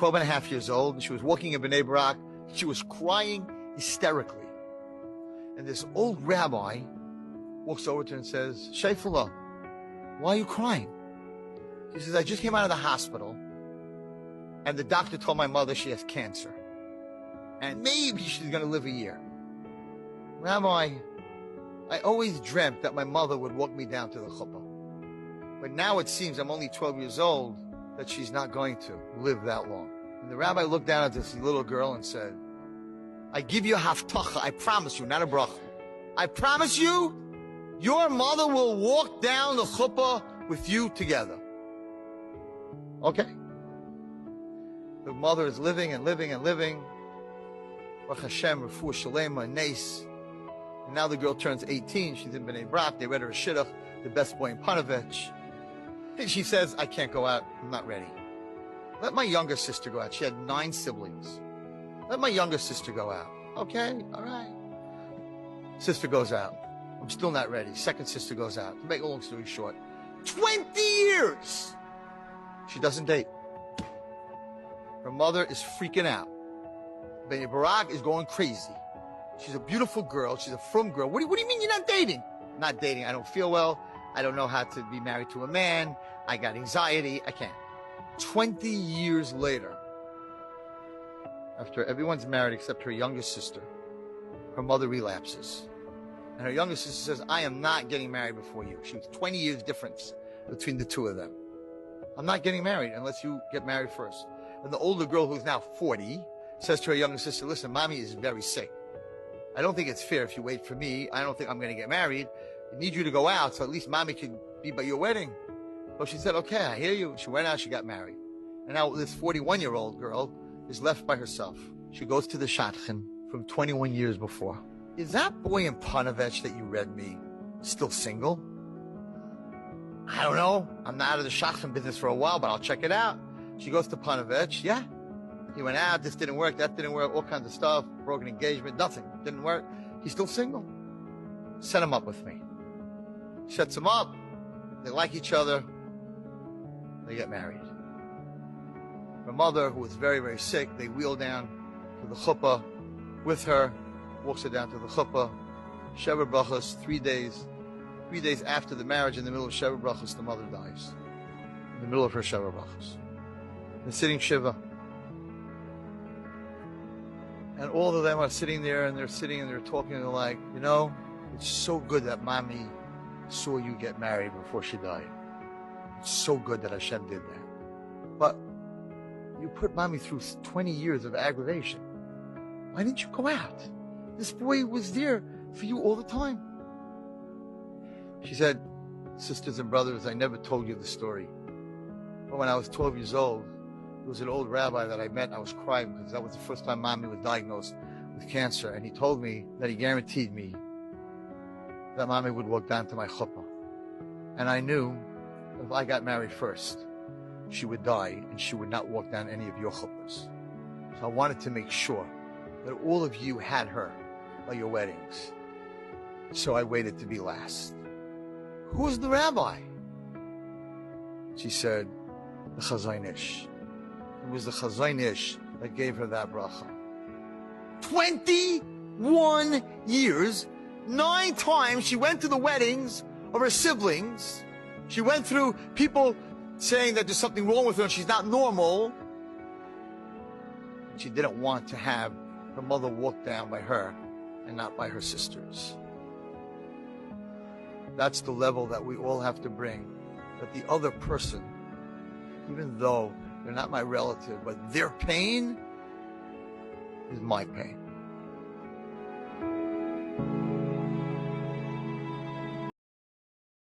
12 and a half years old. She was walking in Bnei Brak. She was crying hysterically. And this old rabbi walks over to her and says, Sheifullah, why are you crying? She says, I just came out of the hospital and the doctor told my mother she has cancer. And maybe she's going to live a year. Rabbi, I always dreamt that my mother would walk me down to the chuppah. But now it seems I'm only 12 years old that she's not going to live that long. And the rabbi looked down at this little girl and said, I give you a haftacha, I promise you, not a bracha. I promise you, your mother will walk down the chuppah with you together. Okay. The mother is living and living and living. Baruch Hashem, refuah shalema, nes. And now the girl turns 18. She's in Bnei Brak. They read her a shidduch, the best boy in Panovich. And she says, I can't go out. I'm not ready. Let my younger sister go out. She had 9 siblings. Let my younger sister go out. Okay, all right. Sister goes out. I'm still not ready. Second sister goes out. To make a long story short, 20 years she doesn't date. Her mother is freaking out. Bnei Brak is going crazy. She's a beautiful girl. She's a frum girl. What do you mean you're not dating? Not dating. I don't feel well. I don't know how to be married to a man. I got anxiety. I can't. 20 years later, after everyone's married except her youngest sister, her mother relapses. And her youngest sister says, I am not getting married before you. She was 20 years difference between the two of them. I'm not getting married unless you get married first. And the older girl, who's now 40, says to her younger sister, listen, mommy is very sick. I don't think it's fair if you wait for me. I don't think I'm going to get married. I need you to go out so at least mommy can be by your wedding. So she said, okay, I hear you. She went out, she got married. And now this 41-year-old girl is left by herself. She goes to the shadchan from 21 years before. Is that boy in Panovich that you read me still single? I don't know. I'm not out of the shadchan business for a while, but I'll check it out. She goes to Panovich. Yeah. He went out, this didn't work, that didn't work, all kinds of stuff, broken engagement, nothing, didn't work. He's still single. Set him up with me. Sets him up, they like each other, they get married. Her mother, who was very, very sick, they wheel down to the chuppah with her, walks her down to the chuppah, Sheva Brachos, 3 days. 3 days after the marriage, in the middle of Sheva Brachos, the mother dies. In the middle of her Sheva Brachos. They're sitting Shiva. And all of them are sitting there, and they're sitting and they're talking, and they're like, you know, it's so good that mommy saw you get married before she died. It's so good that Hashem did that. But you put mommy through 20 years of aggravation. Why didn't you go out? This boy was there for you all the time. She said, sisters and brothers, I never told you the story. But when I was 12 years old, there was an old rabbi that I met, and I was crying because that was the first time mommy was diagnosed with cancer. And he told me that he guaranteed me that mommy would walk down to my chuppah. And I knew if I got married first, she would die and she would not walk down any of your chuppahs. So I wanted to make sure that all of you had her at your weddings. So I waited to be last. Who's the rabbi? She said, the Chazon Ish. It was the Chazon Ish that gave her that bracha. 21 years, 9 times she went to the weddings of her siblings. She went through people saying that there's something wrong with her and she's not normal. She didn't want to have her mother walk down by her and not by her sisters. That's the level that we all have to bring, that the other person, even though they're not my relative, but their pain is my pain.